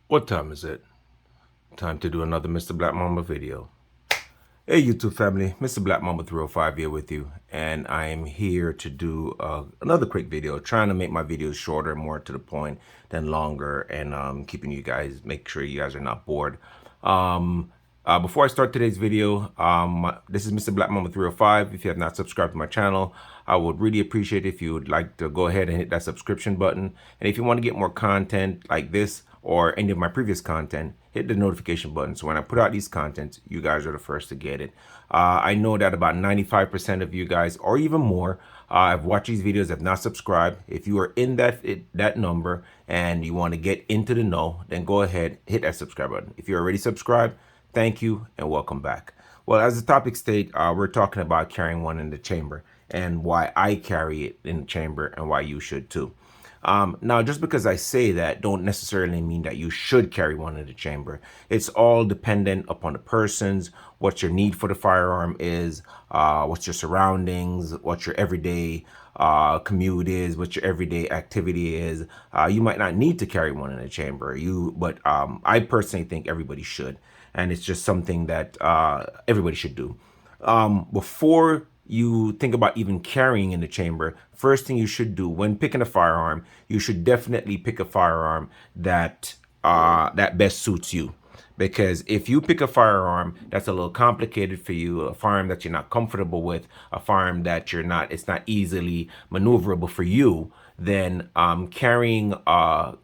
What time is it? Time to do another Mr. Black Mamba video. Hey YouTube family, Mr. Black Mamba 305 here with you, and I am here to do another quick video, trying to make my videos shorter, more to the point than longer, and keeping you guys, make sure you guys are not bored. Before I start today's video, this is Mr. Black Mamba 305. If you have not subscribed to my channel, I would really appreciate if you would like to go ahead and hit that subscription button. And if you want to get more content like this or any of my previous content, hit the notification button. So when I put out these contents, you guys are the first to get it. I know that about 95% of you guys, or even more, have watched these videos, have not subscribed. If you are in that number and you want to get into the know, then go ahead, hit that subscribe button. If you're already subscribed, thank you and welcome back. Well, as the topic state, we're talking about carrying one in the chamber and why I carry it in the chamber and why you should too. Now, just because I say that don't necessarily mean that you should carry one in the chamber. It's all dependent upon the person's, what your need for the firearm is, what's your surroundings, what your everyday commute is, what your everyday activity is. You might not need to carry one in the chamber, but I personally think everybody should. And it's just something that everybody should do. Before you think about even carrying in the chamber, first thing you should do when picking a firearm, you should definitely pick a firearm that best suits you. Because if you pick a firearm that's a little complicated for you, a firearm that you're not comfortable with, a firearm that it's not easily maneuverable for you, then carrying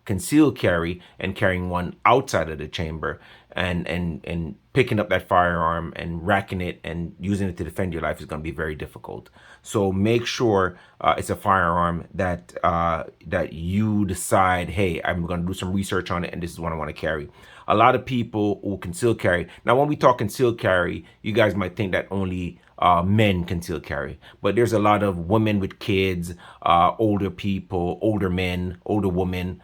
concealed carry and carrying one outside of the chamber and picking up that firearm and racking it and using it to defend your life is going to be very difficult. So make sure it's a firearm that that you decide, hey, I'm going to do some research on it and this is what I want to carry. A lot of people will conceal carry. Now, when we talk concealed carry, you guys might think that only men conceal carry, but there's a lot of women with kids, older people, older men, older women.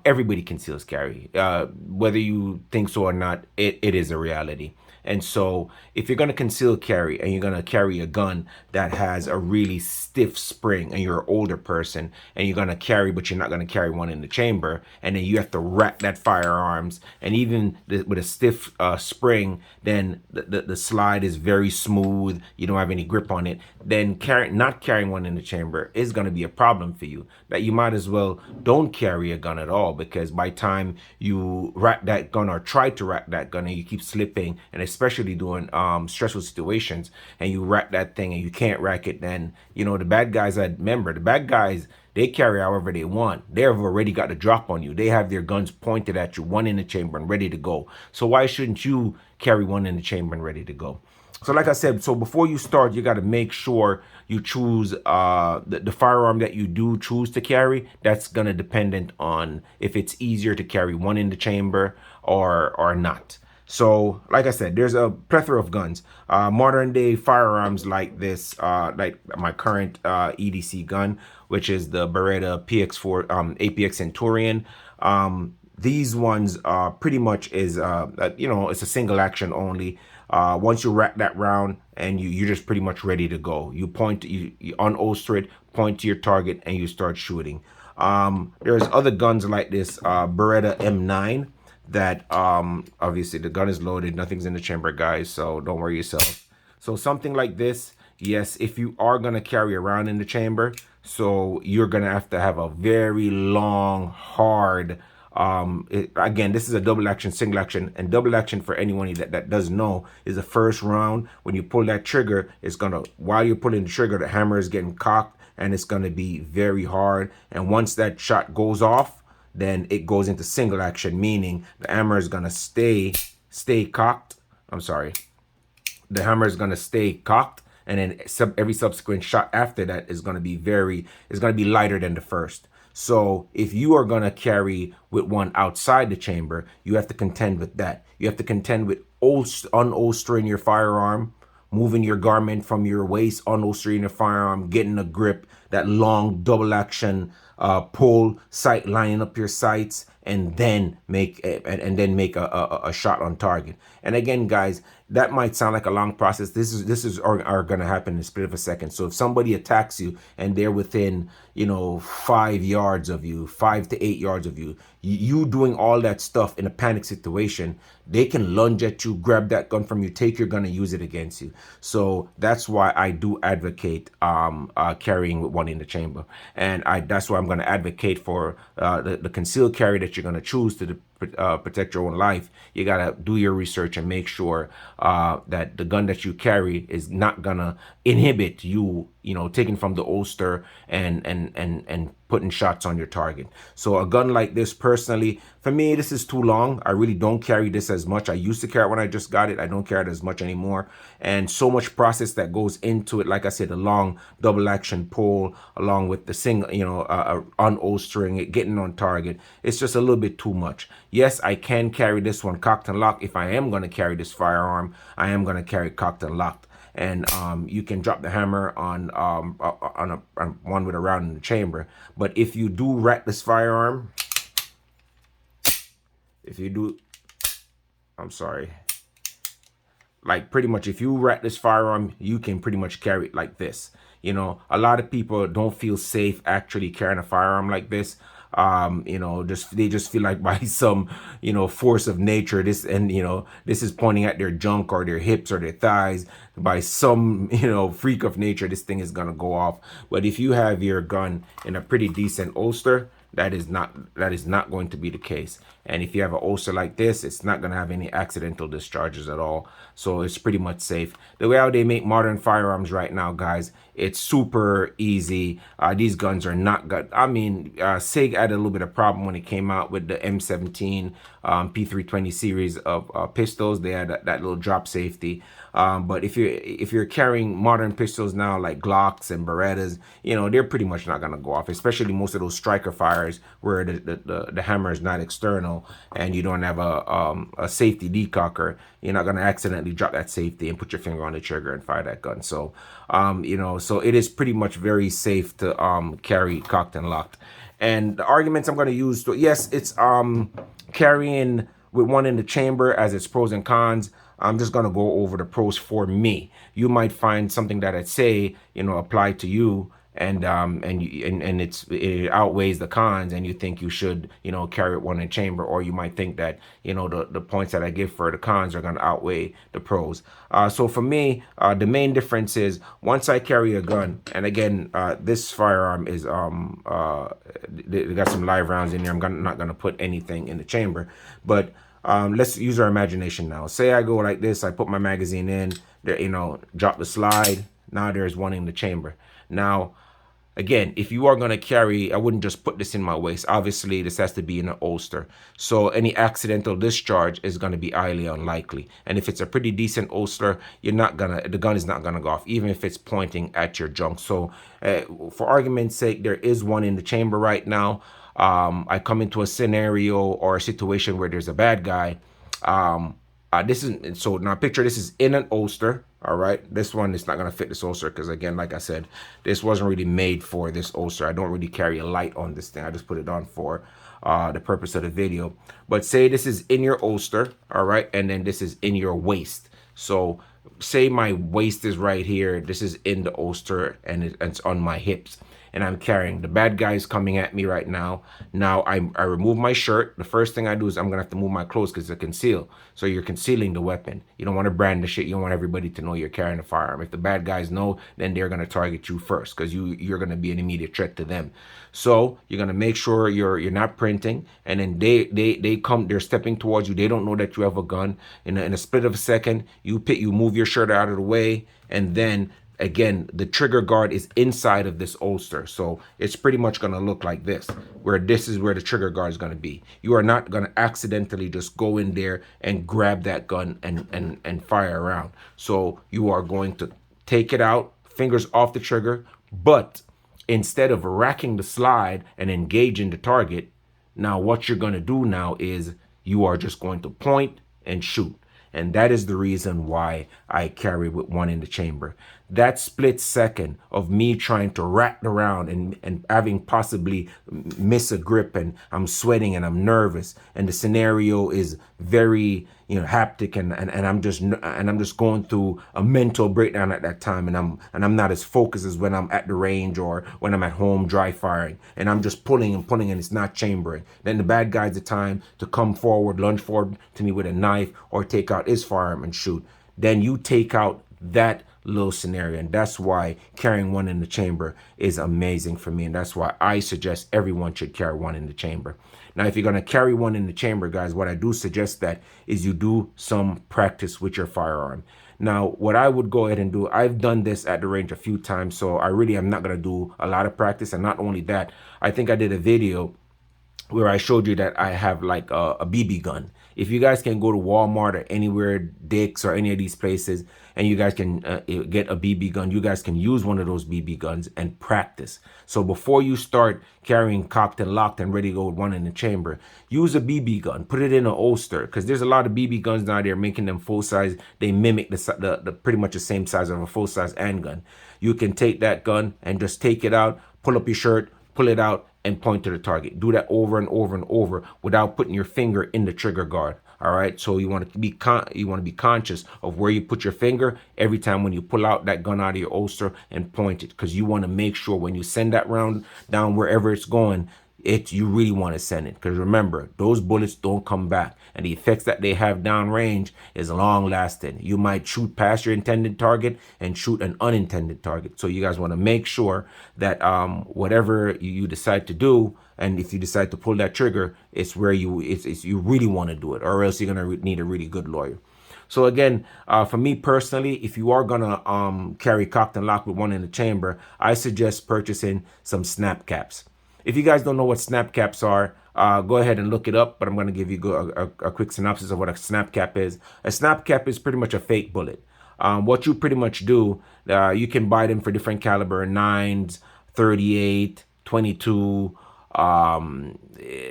Everybody conceals carry. Whether you think so or not, it is a reality. And so if you're going to conceal carry and you're going to carry a gun that has a really stiff spring and you're an older person and you're going to carry, but you're not going to carry one in the chamber, and then you have to rack that firearms, and even with a stiff spring, then the slide is very smooth, you don't have any grip on it, then not carrying one in the chamber is going to be a problem for you. That you might as well don't carry a gun at all, because by time you rack that gun or try to rack that gun and you keep slipping, and especially during stressful situations, and you rack that thing and you can't rack it, then the bad guys, I remember the bad guys, they carry however they want. They've already got the drop on you. They have their guns pointed at you, one in the chamber and ready to go. So why shouldn't you carry one in the chamber and ready to go? So like I said, so before you start, you got to make sure you choose the firearm that you do choose to carry. That's going to dependent on if it's easier to carry one in the chamber or not. So, like I said, there's a plethora of guns. Modern day firearms like this, like my current EDC gun, which is the Beretta PX4 APX Centurion. These ones pretty much is, it's a single action only. Once you rack that round and you're just pretty much ready to go. You point, you unholster it, point to your target, and you start shooting. There's other guns like this Beretta M9 that obviously the gun is loaded, nothing's in the chamber, guys, so don't worry yourself. So something like this, yes, if you are going to carry around in the chamber, so you're going to have a very long, hard, again, this is a double action, single action, and double action, for anyone that doesn't know, is the first round. When you pull that trigger, it's going to, while you're pulling the trigger, the hammer is getting cocked and it's going to be very hard. And once that shot goes off, then it goes into single action, meaning the hammer is going to stay cocked. I'm sorry. The hammer is going to stay cocked, and then every subsequent shot after that is going to be lighter than the first. So if you are going to carry with one outside the chamber, you have to contend with that. You have to contend with unholstering your firearm, moving your garment from your waist, unholstering your firearm, getting a grip, that long double action pull, lining up your sights, and then make a shot on target. And again, guys, that might sound like a long process. This is are going to happen in a split of a second. So if somebody attacks you and they're within 5 yards of you, 5 to 8 yards of you, you doing all that stuff in a panic situation, they can lunge at you, grab that gun from you, take your gun and use it against you. So that's why I do advocate carrying with one in the chamber, and that's why I'm going to advocate for the concealed carry that you're going to choose to protect your own life. You got to do your research and make sure that the gun that you carry is not gonna inhibit you, taking from the holster and putting shots on your target. So a gun like this, personally, for me, this is too long. I really don't carry this as much. I used to carry it when I just got it. I don't carry it as much anymore. And so much process that goes into it. Like I said, a long double action pull along with the single, unholstering it, getting on target. It's just a little bit too much. Yes, I can carry this one cocked and locked. If I am going to carry this firearm, I am going to carry cocked and locked. And you can drop the hammer on one with a round in the chamber. But if you do rack this firearm, like pretty much if you rack this firearm, you can pretty much carry it like this. A lot of people don't feel safe actually carrying a firearm like this. They just feel like by some force of nature, this is pointing at their junk or their hips or their thighs, by some freak of nature, this thing is gonna go off. But if you have your gun in a pretty decent holster, that is not going to be the case. And if you have a holster like this, it's not going to have any accidental discharges at all. So it's pretty much safe. The way how they make modern firearms right now, guys, it's super easy. These guns are not good. I mean, SIG had a little bit of problem when it came out with the M17 P320 series of pistols. They had that little drop safety. But if you're carrying modern pistols now, like Glocks and Berettas, they're pretty much not gonna go off. Especially most of those striker fires where the hammer is not external and you don't have a safety decocker. You're not gonna accidentally drop that safety and put your finger on the trigger and fire that gun. So so it is pretty much very safe to carry cocked and locked. And the arguments I'm gonna use, yes, it's carrying with one in the chamber as its pros and cons. I'm just gonna go over the pros for me. You might find something that I'd say, apply to you, and it outweighs the cons, and you think you should, carry one in chamber, or you might think that, the points that I give for the cons are gonna outweigh the pros. So for me, the main difference is once I carry a gun, and again, this firearm is they got some live rounds in here. I'm not gonna put anything in the chamber, but let's use our imagination now. Say I go like this, I put my magazine in, drop the slide. Now there's one in the chamber. Now, again, if you are going to carry, I wouldn't just put this in my waist. Obviously, this has to be in an holster. So any accidental discharge is going to be highly unlikely. And if it's a pretty decent holster, the gun is not going to go off, even if it's pointing at your junk. So for argument's sake, there is one in the chamber right now. I come into a scenario or a situation where there's a bad guy. So now picture this is in an holster. All right, this one is not gonna fit this holster because, again, like I said, this wasn't really made for this holster. I don't really carry a light on this thing. I just put it on for the purpose of the video. But say this is in your holster, all right, and then this is in your waist. So say my waist is right here. This is in the holster, and it's on my hips, and I'm carrying. The bad guy is coming at me right now. Now I remove my shirt. The first thing I do is I'm gonna have to move my clothes because it's concealed. So you're concealing the weapon. You don't want to brand the shit. You don't want everybody to know you're carrying a firearm. If the bad guys know, then they're gonna target you first because you're gonna be an immediate threat to them. So you're gonna make sure you're not printing, and then they're stepping towards you. They don't know that you have a gun. In a split of a second, you move your shirt out of the way, and then again, the trigger guard is inside of this holster. So it's pretty much going to look like this, where this is where the trigger guard is going to be. You are not going to accidentally just go in there and grab that gun and fire around. So you are going to take it out, fingers off the trigger, but instead of racking the slide and engaging the target, now what you're going to do now is you are just going to point and shoot. And that is the reason why I carry with one in the chamber. that split second of me trying to rat around and having possibly miss a grip, and I'm sweating and I'm nervous, and the scenario is very, you know, haptic, and I'm just going through a mental breakdown at that time, and I'm not as focused as when I'm at the range or when I'm at home dry firing, and I'm just pulling and pulling and it's not chambering. Then the bad guy's the time to come forward, lunge forward to me with a knife or take out his firearm and shoot. Then you take out that little scenario, and that's why carrying one in the chamber is amazing for me, and that's why I suggest everyone should carry one in the chamber. Now, if you're going to carry one in the chamber, guys, what I do suggest that is you do some practice with your firearm. Now, what I would go ahead and do, I've done this at the range a few times, so I really am not going to do a lot of practice. And not only that, I think I did a video where I showed you that I have like a BB gun. If you guys can go to Walmart or anywhere, Dick's or any of these places, and you guys can get a BB gun, you guys can use one of those BB guns and practice. So before you start carrying cocked and locked and ready to go with one in the chamber, use a BB gun, put it in an holster, because there's a lot of BB guns now there making them full size. They mimic the pretty much the same size of a full size handgun. You can take that gun and just take it out, pull up your shirt, pull it out, and point to the target. Do that over and over and over without putting your finger in the trigger guard. All right, so you want to be conscious of where you put your finger every time when you pull out that gun out of your holster and point it, because you want to make sure when you send that round down wherever it's going, you really want to send it, because remember, those bullets don't come back, and the effects that they have downrange is long lasting. You might shoot past your intended target and shoot an unintended target. So you guys want to make sure that whatever you decide to do, and if you decide to pull that trigger, it's where you really want to do it, or else you're gonna need a really good lawyer. So again, for me personally, if you are gonna carry cocked and locked with one in the chamber, I suggest purchasing some snap caps. If you guys don't know what snap caps are, go ahead and look it up, but I'm going to give you a quick synopsis of what a snap cap is. A snap cap is pretty much a fake bullet. What you pretty much do, you can buy them for different caliber, 9s, 38, 22,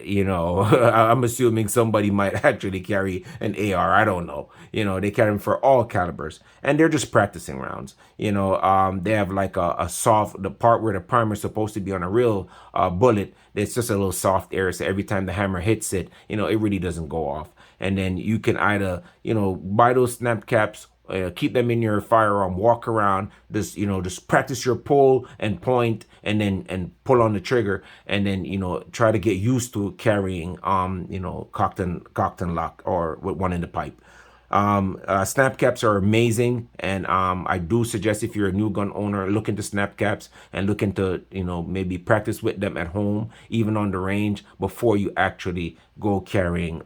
you know, I'm assuming somebody might actually carry an AR. I don't know. You know, they carry them for all calibers, and they're just practicing rounds. You know, they have like a soft, the part where the primer is supposed to be on a real bullet. It's just a little soft area, so every time the hammer hits it, you know, it really doesn't go off. And then you can either, you know, buy those snap caps, keep them in your firearm, walk around, just, you know, just practice your pull and point, and then pull on the trigger, and then, you know, try to get used to carrying you know, cocked and lock, or with one in the pipe. Snap caps are amazing, and I do suggest, if you're a new gun owner, look into snap caps and look into, you know, maybe practice with them at home, even on the range, before you actually go carrying,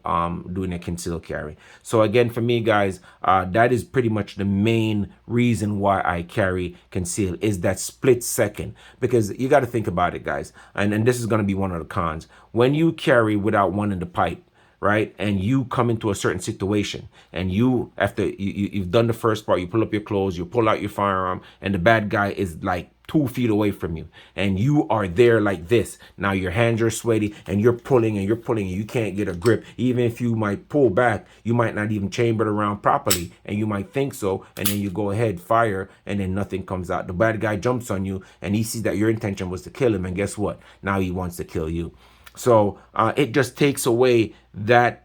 doing a concealed carry. So again, for me, guys, that is pretty much the main reason why I carry concealed, is that split second. Because you got to think about it, guys, and this is going to be one of the cons. When you carry without one in the pipe, right, and you come into a certain situation, and you, after you've done the first part, you pull up your clothes, you pull out your firearm, and the bad guy is like 2 feet away from you, and you are there like this. Now your hands are sweaty, and you're pulling and you're pulling, and you can't get a grip. Even if you might pull back, you might not even chamber the round properly, and you might think so, and then you go ahead, fire, and then nothing comes out. The bad guy jumps on you, and he sees that your intention was to kill him, and guess what? Now he wants to kill you. So it just takes away the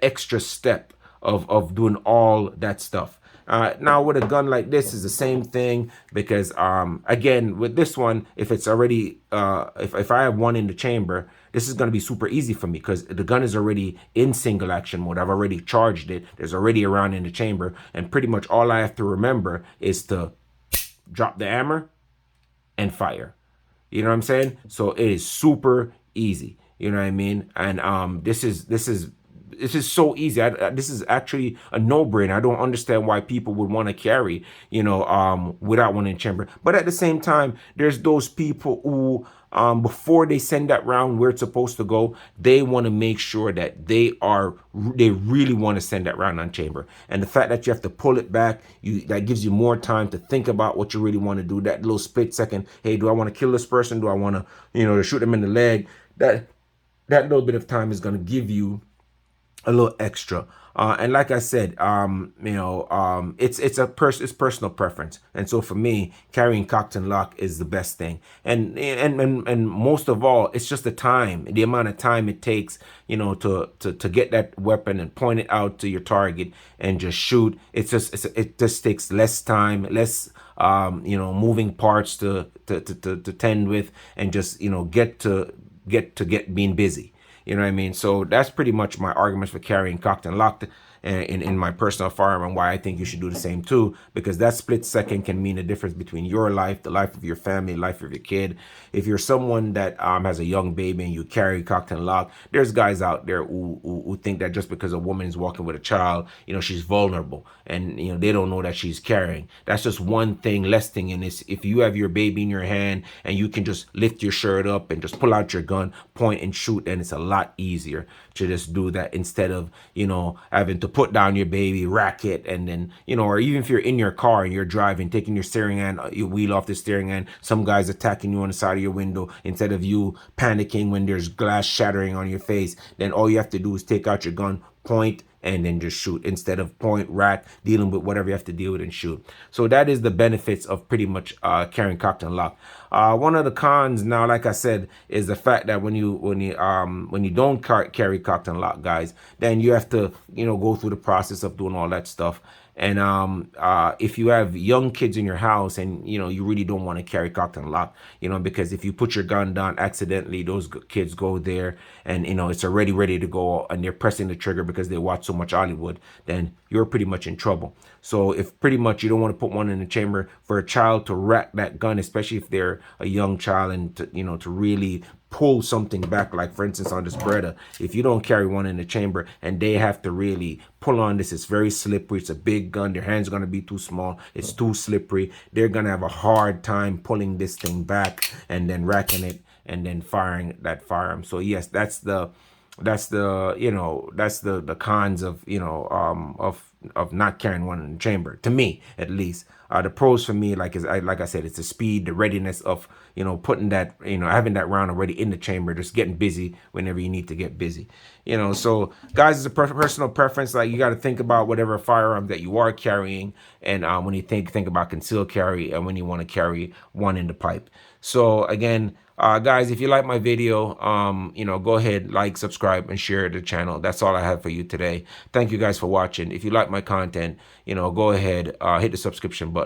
extra step of doing all that stuff. Now with a gun like this is the same thing, because again, with this one, if it's already if I have one in the chamber, this is going to be super easy for me, because the gun is already in single action mode. I've already charged it. There's already a round in the chamber, and pretty much all I have to remember is to drop the hammer and fire. You know what I'm saying? So it is super easy. You know what I mean? And this is so easy. This is actually a no-brainer. I don't understand why people would want to carry, you know, without one in chamber. But at the same time, there's those people who, before they send that round where it's supposed to go, they want to make sure that they really want to send that round on chamber. And the fact that you have to pull it back, that gives you more time to think about what you really want to do. That little split second, hey, do I want to kill this person? Do I want to, you know, shoot them in the leg? That little bit of time is going to give you a little extra. And like I said, it's personal preference. And so for me, carrying cocked and lock is the best thing. And most of all, it's just the amount of time it takes, to get that weapon and point it out to your target and just shoot. It just takes less time, less moving parts to tend with, and just get being busy. You know what I mean? So that's pretty much my arguments for carrying cocked and locked in my personal firearm, and why I think you should do the same too, because that split second can mean the difference between your life, the life of your family, life of your kid. If you're someone that has a young baby and you carry cocked and locked, there's guys out there who think that just because a woman is walking with a child, she's vulnerable, and they don't know that she's carrying. That's just one thing, less thing in this. If you have your baby in your hand and you can just lift your shirt up and just pull out your gun, point and shoot, and it's a lot easier to just do that, instead of having to put down your baby, rack it, and then or even if you're in your car and you're driving, taking your steering hand, your wheel off the steering hand, some guys attacking you on the side of your window, instead of you panicking when there's glass shattering on your face, then all you have to do is take out your gun, point, and then just shoot, instead of point, rack, dealing with whatever you have to deal with and shoot. So that is the benefits of pretty much carrying cocked and locked. One of the cons now, like I said, is the fact that when you don't carry cocked and locked, guys, then you have to go through the process of doing all that stuff. And if you have young kids in your house, and you really don't want to carry cocked and locked, because if you put your gun down accidentally, those kids go there, and it's already ready to go, and they're pressing the trigger because they watch so much Hollywood, then you're pretty much in trouble. So if pretty much you don't want to put one in the chamber for a child to rack that gun, especially if they're a young child, and to really pull something back, like for instance on this Beretta, if you don't carry one in the chamber and they have to really pull on this, it's very slippery, it's a big gun, their hands are going to be too small, it's too slippery, they're going to have a hard time pulling this thing back and then racking it and then firing that firearm. So yes, that's the cons of not carrying one in the chamber, to me at least. The pros for me, like I said, it's the speed, the readiness of putting that, having that round already in the chamber, just getting busy whenever you need to get busy. So guys, it's a personal preference. Like, you got to think about whatever firearm that you are carrying, and when you think about concealed carry, and when you want to carry one in the pipe. So again, guys, if you like my video, go ahead, like, subscribe, and share the channel. That's all I have for you today. Thank you guys for watching. If you like my content, go ahead, hit the subscription button,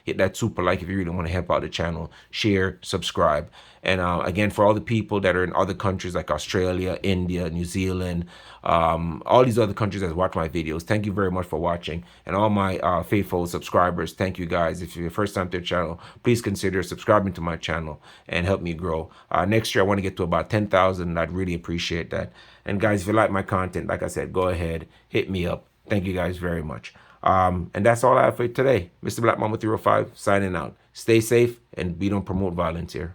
hit that super like if you really want to help out the channel, share, subscribe. And again, for all the people that are in other countries like Australia, India, New Zealand, all these other countries that watch my videos, thank you very much for watching. And all my faithful subscribers, thank you guys. If you're the first time to the channel, please consider subscribing to my channel and help me grow. Next year, I want to get to about 10,000, and I'd really appreciate that. And guys, if you like my content, like I said, go ahead, hit me up. Thank you guys very much. And that's all I have for you today. Mr. Black Mamba 305 signing out. Stay safe, and we don't promote violence here.